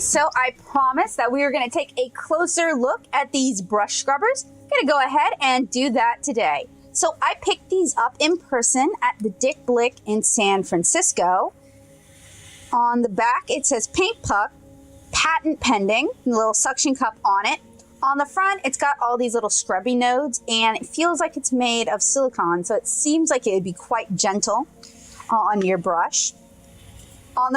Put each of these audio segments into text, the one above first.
So I promised that we were going to take a closer look at these brush scrubbers. I'm going to go ahead and do that today. So I picked these up in person at the Dick Blick in San Francisco. On the back it says Paint Puck, patent pending, a little suction cup on it. On the front it's got all these little scrubby nodes and it feels like it's made of silicone, so it seems like it would be quite gentle on your brush. On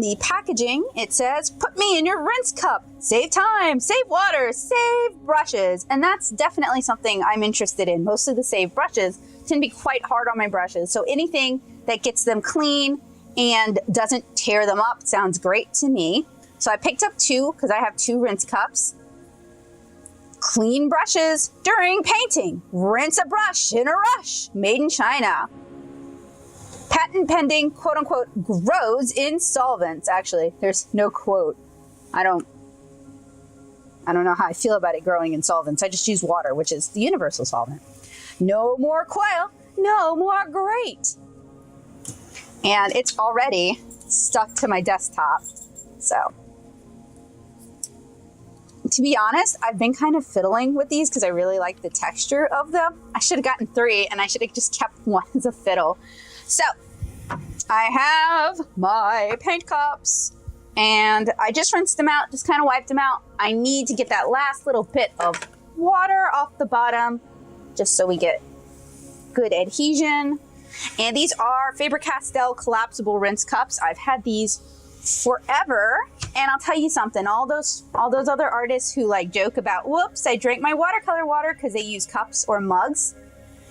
the packaging, it says, put me in your rinse cup, save time, save water, save brushes. And that's definitely something I'm interested in. Mostly the save brushes tend to be quite hard on my brushes. So anything that gets them clean and doesn't tear them up sounds great to me. So I picked up two because I have two rinse cups. Clean brushes during painting. Rinse a brush in a rush. Made in China. Patent pending, quote unquote, grows in solvents. Actually, there's no quote. I don't know how I feel about it growing in solvents. I just use water, which is the universal solvent. No more coil, no more grate. And it's already stuck to my desktop. So, to be honest, I've been kind of fiddling with these because I really like the texture of them. I should have gotten three and I should have just kept one as a fiddle. So, I have my paint cups and I just rinsed them out, just kind of wiped them out. I need to get that last little bit of water off the bottom just so we get good adhesion. And these are Faber Castell collapsible rinse cups. I've had these forever, and I'll tell you something, all those other artists who like joke about, whoops, I drank my watercolor water because they use cups or mugs.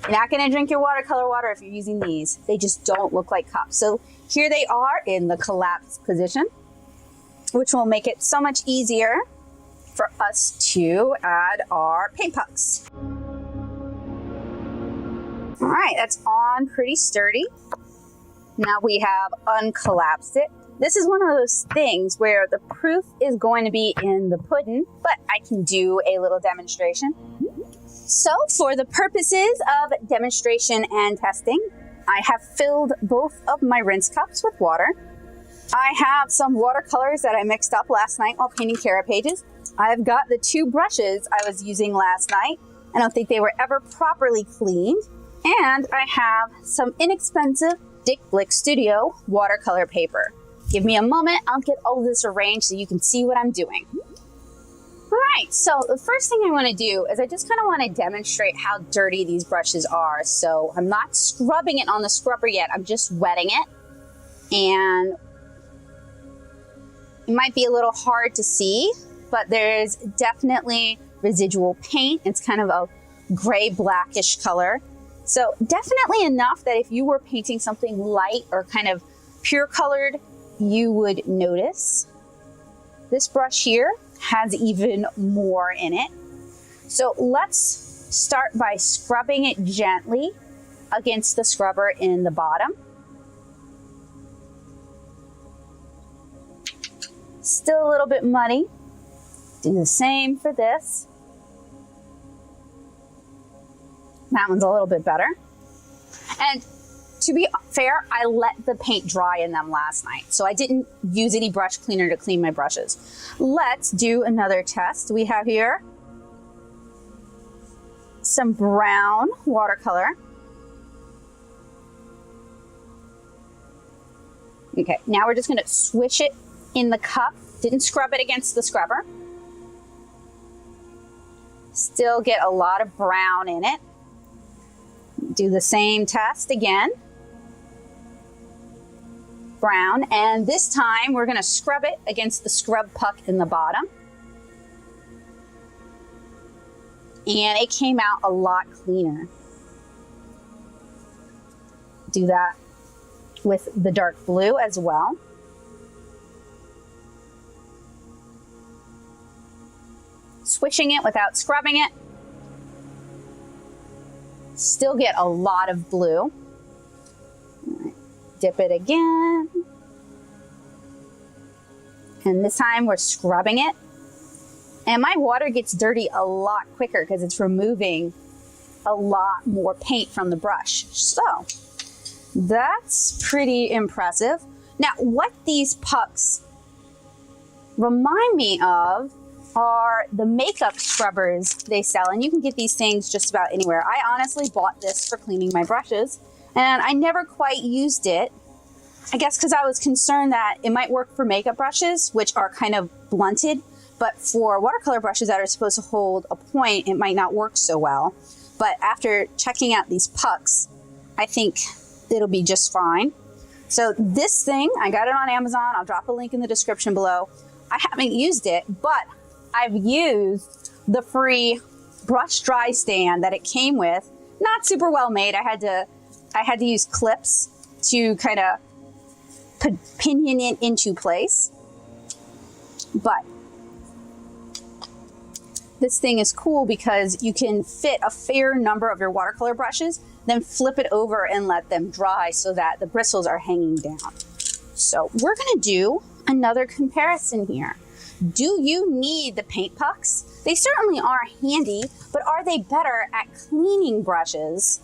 You're not going to drink your watercolor water if you're using these. They just don't look like cups. So here they are in the collapsed position, which will make it so much easier for us to add our paint pucks. All right, that's on pretty sturdy. Now we have uncollapsed it. This is one of those things where the proof is going to be in the pudding, but I can do a little demonstration. So for the purposes of demonstration and testing, I have filled both of my rinse cups with water. I have some watercolors that I mixed up last night while painting Carapages. I've got the two brushes I was using last night. I don't think they were ever properly cleaned. And I have some inexpensive Dick Blick Studio watercolor paper. Give me a moment, I'll get all of this arranged so you can see what I'm doing. All right, so the first thing I want to do is I just kind of want to demonstrate how dirty these brushes are. So I'm not scrubbing it on the scrubber yet, I'm just wetting it. And it might be a little hard to see, but there's definitely residual paint. It's kind of a gray blackish color. So definitely enough that if you were painting something light or kind of pure colored, you would notice. This brush here has even more in it. So let's start by scrubbing it gently against the scrubber in the bottom. Still a little bit muddy. Do the same for this. That one's a little bit better. And to be fair, I let the paint dry in them last night, so I didn't use any brush cleaner to clean my brushes. Let's do another test. We have here some brown watercolor. Okay, now we're just gonna swish it in the cup. Didn't scrub it against the scrubber. Still get a lot of brown in it. Do the same test again. Brown, and this time we're going to scrub it against the scrub puck in the bottom. And it came out a lot cleaner. Do that with the dark blue as well. Swishing it without scrubbing it. Still get a lot of blue. Dip it again. And this time we're scrubbing it. And my water gets dirty a lot quicker because it's removing a lot more paint from the brush. So that's pretty impressive. Now, what these pucks remind me of are the makeup scrubbers they sell. And you can get these things just about anywhere. I honestly bought this for cleaning my brushes and I never quite used it. I guess because I was concerned that it might work for makeup brushes, which are kind of blunted, but for watercolor brushes that are supposed to hold a point, it might not work so well. But after checking out these pucks, I think it'll be just fine. So this thing, I got it on Amazon. I'll drop a link in the description below. I haven't used it, but I've used the free brush dry stand that it came with. Not super well made. I had to use clips to kind of pinion it into place. But this thing is cool because you can fit a fair number of your watercolor brushes, then flip it over and let them dry so that the bristles are hanging down. So we're gonna do another comparison here. Do you need the paint pucks? They certainly are handy, but are they better at cleaning brushes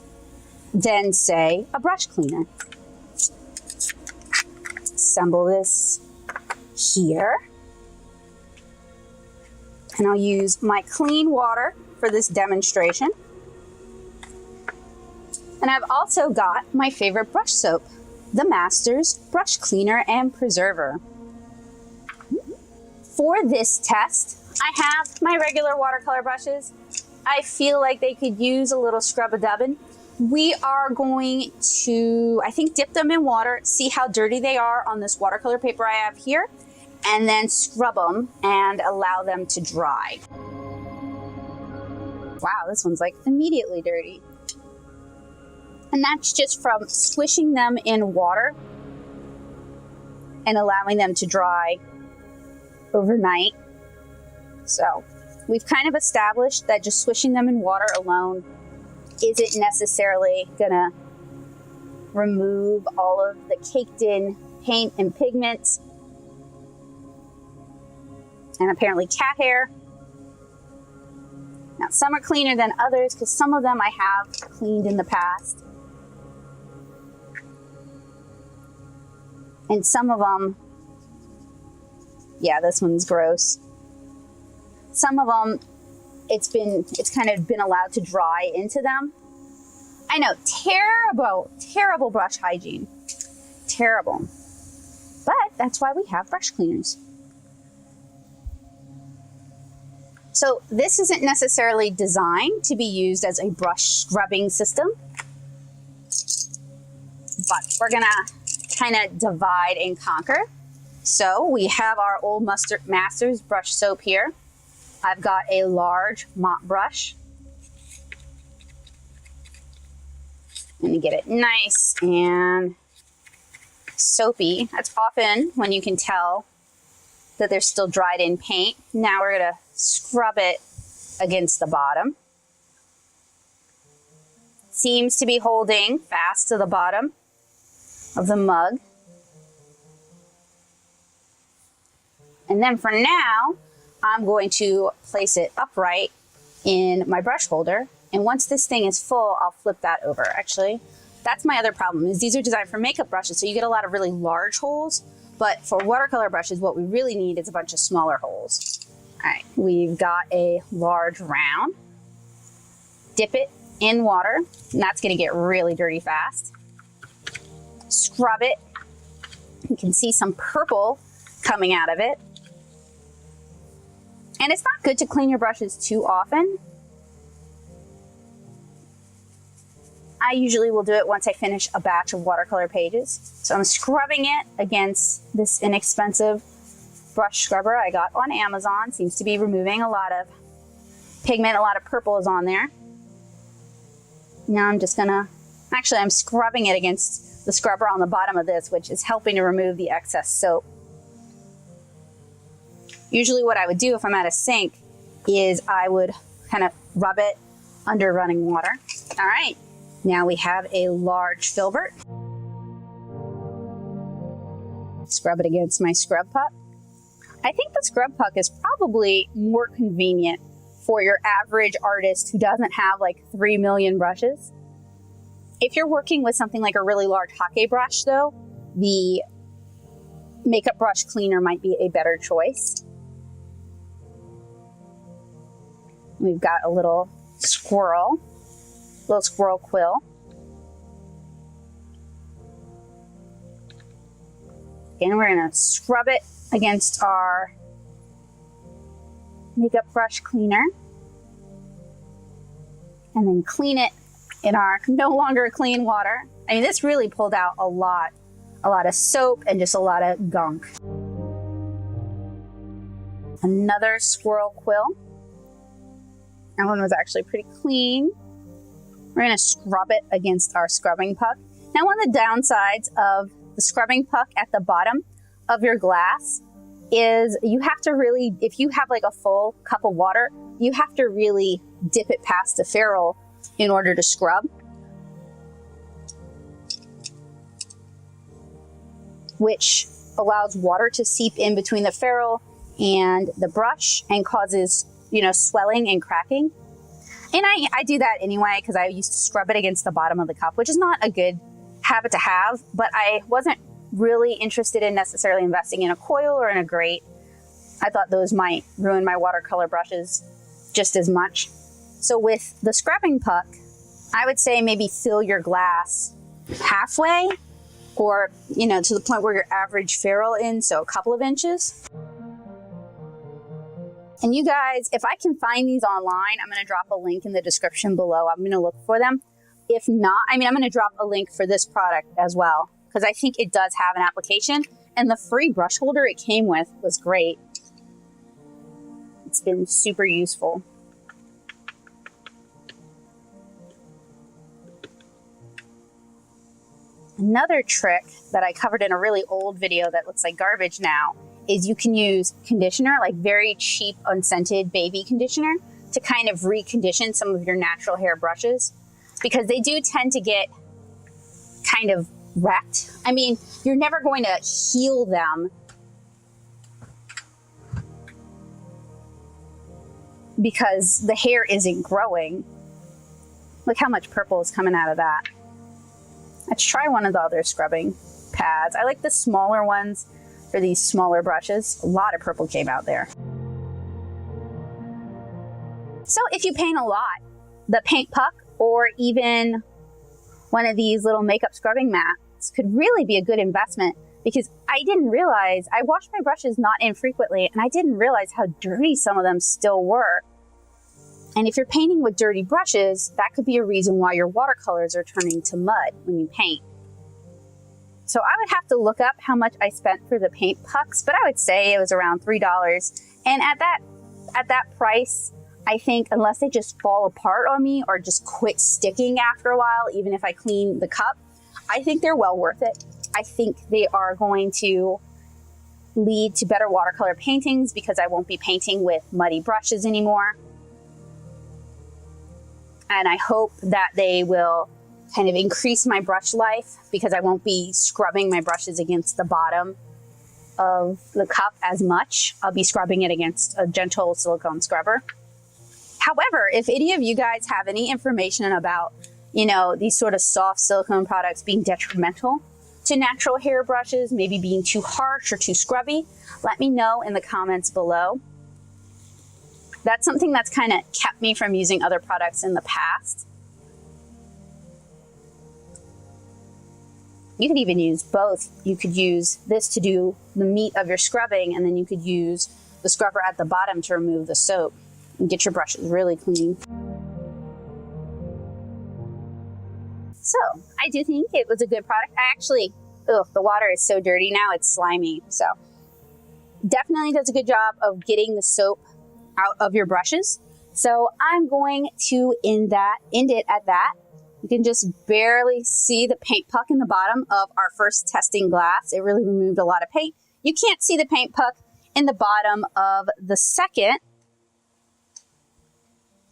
than, say, a brush cleaner? Assemble this here. And I'll use my clean water for this demonstration. And I've also got my favorite brush soap, the Masters Brush Cleaner and Preserver. For this test, I have my regular watercolor brushes. I feel like they could use a little scrub-a-dubbing. We are going to, I think, dip them in water, see how dirty they are on this watercolor paper I have here, and then scrub them and allow them to dry. Wow, this one's like immediately dirty. And that's just from swishing them in water and allowing them to dry overnight. So we've kind of established that just swishing them in water alone isn't necessarily gonna remove all of the caked in paint and pigments and apparently cat hair. Now some are cleaner than others because some of them I have cleaned in the past. And some of them, yeah, this one's gross. Some of them, it's kind of been allowed to dry into them. I know, terrible brush hygiene. Terrible. But that's why we have brush cleaners. So this isn't necessarily designed to be used as a brush scrubbing system, but we're gonna kind of divide and conquer. So we have our old Masters brush soap here. I've got a large mop brush. I'm gonna get it nice and soapy. That's often when you can tell that they're still dried in paint. Now we're gonna scrub it against the bottom. Seems to be holding fast to the bottom of the mug. And then for now, I'm going to place it upright in my brush holder. And once this thing is full, I'll flip that over. Actually, that's my other problem is these are designed for makeup brushes. So you get a lot of really large holes, but for watercolor brushes, what we really need is a bunch of smaller holes. All right, we've got a large round. Dip it in water, and that's gonna get really dirty fast. Scrub it. You can see some purple coming out of it. And it's not good to clean your brushes too often. I usually will do it once I finish a batch of watercolor pages. So I'm scrubbing it against this inexpensive brush scrubber I got on Amazon. Seems to be removing a lot of pigment, a lot of purple is on there. Now I'm just gonna, actually I'm scrubbing it against the scrubber on the bottom of this, which is helping to remove the excess soap. Usually what I would do if I'm at a sink is I would kind of rub it under running water. All right, now we have a large filbert. Scrub it against my scrub puck. I think the scrub puck is probably more convenient for your average artist who doesn't have like 3 million brushes. If you're working with something like a really large hake brush though, the makeup brush cleaner might be a better choice. We've got a little squirrel quill. And we're gonna scrub it against our makeup brush cleaner. And then clean it in our no longer clean water. I mean, this really pulled out a lot of soap and just a lot of gunk. Another squirrel quill. That one was actually pretty clean. We're gonna scrub it against our scrubbing puck. Now, one of the downsides of the scrubbing puck at the bottom of your glass is you have to really, if you have like a full cup of water, you have to really dip it past the ferrule in order to scrub. Which allows water to seep in between the ferrule and the brush and causes, you know, swelling and cracking. And I do that anyway because I used to scrub it against the bottom of the cup, which is not a good habit to have, but I wasn't really interested in necessarily investing in a coil or in a grate. I thought those might ruin my watercolor brushes just as much. So with the scrubbing puck, I would say maybe fill your glass halfway, or, you know, to the point where your average ferrule in, so a couple of inches. And you guys, if I can find these online, I'm gonna drop a link in the description below. I'm gonna look for them. If not, I mean, I'm gonna drop a link for this product as well, because I think it does have an application, and the free brush holder it came with was great. It's been super useful. Another trick that I covered in a really old video that looks like garbage now is you can use conditioner, like very cheap, unscented baby conditioner, to kind of recondition some of your natural hair brushes, because they do tend to get kind of wrecked. I mean, you're never going to heal them because the hair isn't growing. Look how much purple is coming out of that. Let's try one of the other scrubbing pads. I like the smaller ones for these smaller brushes. A lot of purple came out there. So if you paint a lot, the paint puck or even one of these little makeup scrubbing mats could really be a good investment, because I didn't realize, I wash my brushes not infrequently, and I didn't realize how dirty some of them still were. And if you're painting with dirty brushes, that could be a reason why your watercolors are turning to mud when you paint. So I would have to look up how much I spent for the paint pucks, but I would say it was around $3. And at that price, I think unless they just fall apart on me or just quit sticking after a while, even if I clean the cup, I think they're well worth it. I think they are going to lead to better watercolor paintings because I won't be painting with muddy brushes anymore. And I hope that they will kind of increase my brush life because I won't be scrubbing my brushes against the bottom of the cup as much. I'll be scrubbing it against a gentle silicone scrubber. However, if any of you guys have any information about, you know, these sort of soft silicone products being detrimental to natural hair brushes, maybe being too harsh or too scrubby, let me know in the comments below. That's something that's kind of kept me from using other products in the past. You could even use both. You could use this to do the meat of your scrubbing, and then you could use the scrubber at the bottom to remove the soap and get your brushes really clean. So I do think it was a good product. I actually, the water is so dirty now, it's slimy. So definitely does a good job of getting the soap out of your brushes. So I'm going to end it at that. You can just barely see the paint puck in the bottom of our first testing glass. It really removed a lot of paint. You can't see the paint puck in the bottom of the second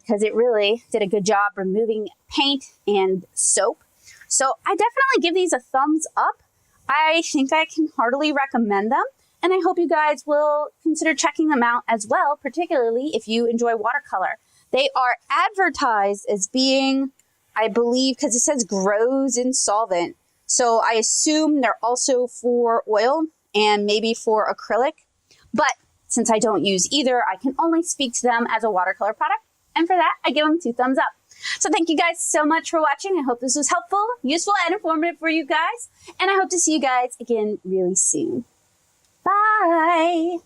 because it really did a good job removing paint and soap. So I definitely give these a thumbs up. I think I can heartily recommend them. And I hope you guys will consider checking them out as well, particularly if you enjoy watercolor. They are advertised as being, I believe, because it says grows in solvent. So I assume they're also for oil. and maybe for acrylic. But since I don't use either, I can only speak to them as a watercolor product. And for that, I give them 2 thumbs up. So thank you guys so much for watching. I hope this was helpful, useful, and informative for you guys. And I hope to see you guys again really soon. Bye.